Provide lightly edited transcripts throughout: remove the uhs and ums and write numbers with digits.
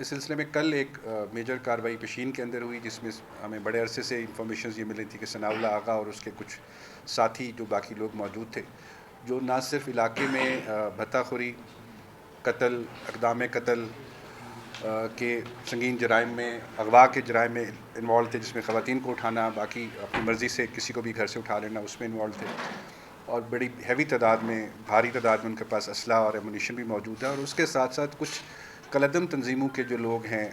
اس سلسلے میں کل ایک میجر کارروائی پشین کے اندر ہوئی، جس میں ہمیں بڑے عرصے سے انفارمیشنز یہ ملی تھی کہ ثناء اللہ آغا اور اس کے کچھ ساتھی جو باقی لوگ موجود تھے، جو نہ صرف علاقے میں بھتہ خوری، قتل، اقدام قتل کے سنگین جرائم میں، اغوا کے جرائم میں انوالو تھے، جس میں خواتین کو اٹھانا، باقی اپنی مرضی سے کسی کو بھی گھر سے اٹھا لینا، اس میں انوالو تھے، اور بڑی ہیوی تعداد میں، بھاری تعداد میں ان کے پاس اسلحہ اور ایمونیشن بھی موجود ہے، اور اس کے ساتھ ساتھ کچھ کالعدم تنظیموں کے جو لوگ ہیں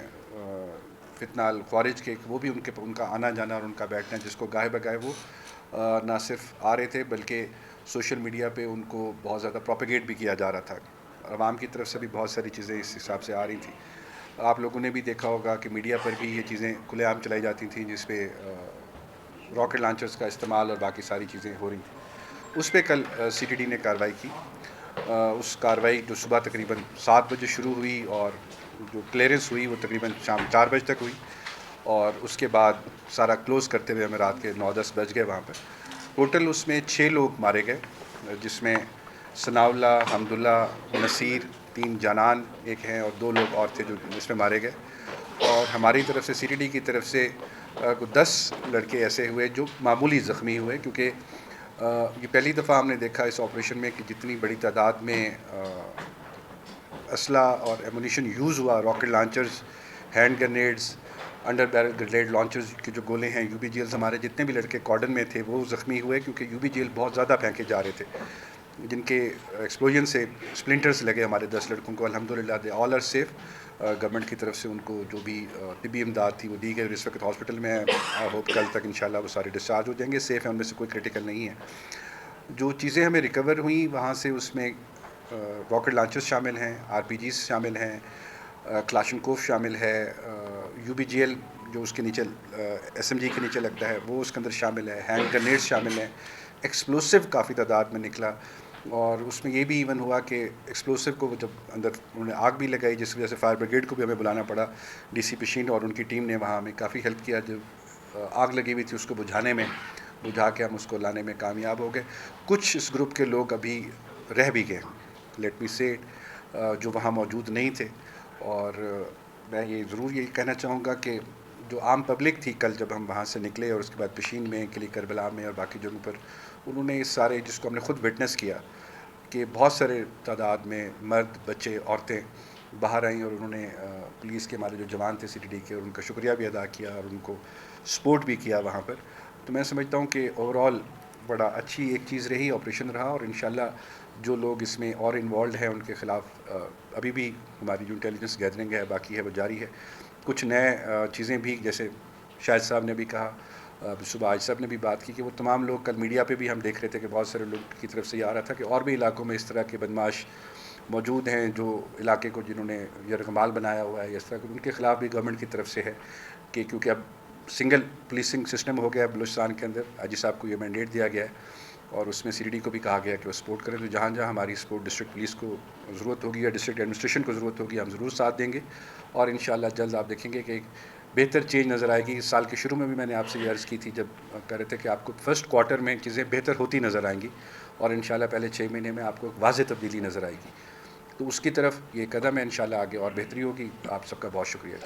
فتنہ الخوارج کے، وہ بھی ان کا آنا جانا اور ان کا بیٹھنا، جس کو گاہے بگاہے وہ نہ صرف آ رہے تھے بلکہ سوشل میڈیا پہ ان کو بہت زیادہ پروپیگیٹ بھی کیا جا رہا تھا. عوام کی طرف سے بھی بہت ساری چیزیں اس حساب سے آ رہی تھیں. آپ لوگوں نے بھی دیکھا ہوگا کہ میڈیا پر بھی یہ چیزیں کھلے عام چلائی جاتی تھیں، جس پہ راکٹ لانچرز کا استعمال اور باقی ساری چیزیں ہو رہی تھیں. اس پہ کل سی ٹی ڈی نے کارروائی کی. اس کارروائی جو صبح تقریباً 7 بجے شروع ہوئی اور جو کلیئرنس ہوئی وہ تقریباً شام 4 بجے تک ہوئی، اور اس کے بعد سارا کلوز کرتے ہوئے ہمیں رات کے 9-10 بج گئے وہاں پر. ٹوٹل اس میں 6 لوگ مارے گئے، جس میں ثناء اللہ، حمداللہ، نصیر، 3 جانان ایک ہیں، اور 2 لوگ اور تھے جو اس میں مارے گئے. اور ہماری طرف سے سی ٹی ڈی کی طرف سے 10 لڑکے ایسے ہوئے جو معمولی زخمی ہوئے، کیونکہ یہ پہلی دفعہ ہم نے دیکھا اس آپریشن میں کہ جتنی بڑی تعداد میں اسلحہ اور ایمونیشن یوز ہوا، rocket launchers, hand grenades, under barrel grenade launchers کے جو گولے ہیں، یو بی جی ایلز، ہمارے جتنے بھی لڑکے کارڈن میں تھے وہ زخمی ہوئے، کیونکہ یو بی جی ایل بہت زیادہ پھینکے جا رہے تھے، جن کے ایکسپلوژن سے سپلنٹرز لگے ہمارے 10 لڑکوں کو. الحمدللہ دے آل آر سیف. گورنمنٹ کی طرف سے ان کو جو بھی طبی امداد تھی وہ دی گئی، اس وقت ہاسپٹل میں ہے. آئی ہوپ کل تک انشاءاللہ وہ سارے ڈسچارج ہو جائیں گے، سیف ہیں، ان میں سے کوئی کرٹیکل نہیں ہے. جو چیزیں ہمیں ریکور ہوئیں وہاں سے، اس میں راکٹ لانچرز شامل ہیں، آر پی جیز شامل ہیں، کلاشنکوف شامل ہے، یو بی جی ایل جو اس کے نیچے ایس ایم جی کے نیچے لگتا ہے وہ اس کے اندر شامل ہے، ہینڈ گرنیڈز شامل ہیں. ایکسپلوسو کافی تعداد میں نکلا، اور اس میں یہ بھی ایون ہوا کہ ایکسپلوسو کو جب اندر انہوں نے آگ بھی لگائی، جس وجہ سے فائر بریگیڈ کو بھی ہمیں بلانا پڑا. ڈی سی پشین اور ان کی ٹیم نے وہاں ہمیں کافی ہیلپ کیا. جو آگ لگی ہوئی تھی اس کو بجھانے میں، بجھا کے ہم اس کو لانے میں کامیاب ہو گئے. کچھ اس گروپ کے لوگ ابھی رہ بھی گئے، لیٹ می سے جو وہاں موجود نہیں تھے. اور میں یہ ضرور یہ کہنا چاہوں گا کہ جو عام پبلک تھی کل جب ہم وہاں سے نکلے، اور اس کے بعد پشین میں، قلعہ کربلا میں اور باقی جگہوں پر، انہوں نے اس سارے، جس کو ہم نے خود وٹنس کیا، کہ بہت سارے تعداد میں مرد، بچے، عورتیں باہر آئیں، اور انہوں نے پولیس کے ہمارے جو جوان تھے سی ٹی ڈی کے، اور ان کا شکریہ بھی ادا کیا اور ان کو سپورٹ بھی کیا وہاں پر. تو میں سمجھتا ہوں کہ اوور آل بڑا اچھی ایک چیز رہی، آپریشن رہا. اور انشاءاللہ جو لوگ اس میں اور انوالوڈ ہیں ان کے خلاف ابھی بھی ہماری جو انٹیلیجنس گیدرنگ ہے باقی ہے وہ جاری ہے. کچھ نئے چیزیں بھی، جیسے شاہد صاحب نے بھی کہا، صبح آج صاحب نے بھی بات کی، کہ وہ تمام لوگ کل میڈیا پہ بھی ہم دیکھ رہے تھے کہ بہت سارے لوگ کی طرف سے یہ آ رہا تھا کہ اور بھی علاقوں میں اس طرح کے بدماش موجود ہیں جو علاقے کو، جنہوں نے یرغمال بنایا ہوا ہے اس طرح، ان کے خلاف بھی گورنمنٹ کی طرف سے ہے کہ کیونکہ اب سنگل پولیسنگ سسٹم ہو گیا ہے بلوچستان کے اندر. حاجی صاحب کو یہ مینڈیٹ دیا گیا ہے، اور اس میں سی ڈی ڈی کو بھی کہا گیا کہ وہ سپورٹ کریں. تو جہاں جہاں ہماری سپورٹ ڈسٹرکٹ پولیس کو ضرورت ہوگی یا ڈسٹرکٹ ایڈمنسٹریشن کو ضرورت ہوگی، ہم ضرور ساتھ دیں گے. اور انشاءاللہ جلد آپ دیکھیں گے کہ ایک بہتر چینج نظر آئے گی. اس سال کے شروع میں بھی میں نے آپ سے یہ عرض کی تھی، جب کہہ رہے تھے کہ آپ کو فرسٹ کوارٹر میں چیزیں بہتر ہوتی نظر آئیں گی، اور انشاءاللہ پہلے 6 مہینے میں آپ کو ایک واضح تبدیلی نظر آئے گی. تو اس کی طرف یہ قدم ہے، انشاءاللہ آگے اور بہتری ہوگی. آپ سب کا بہت شکریہ.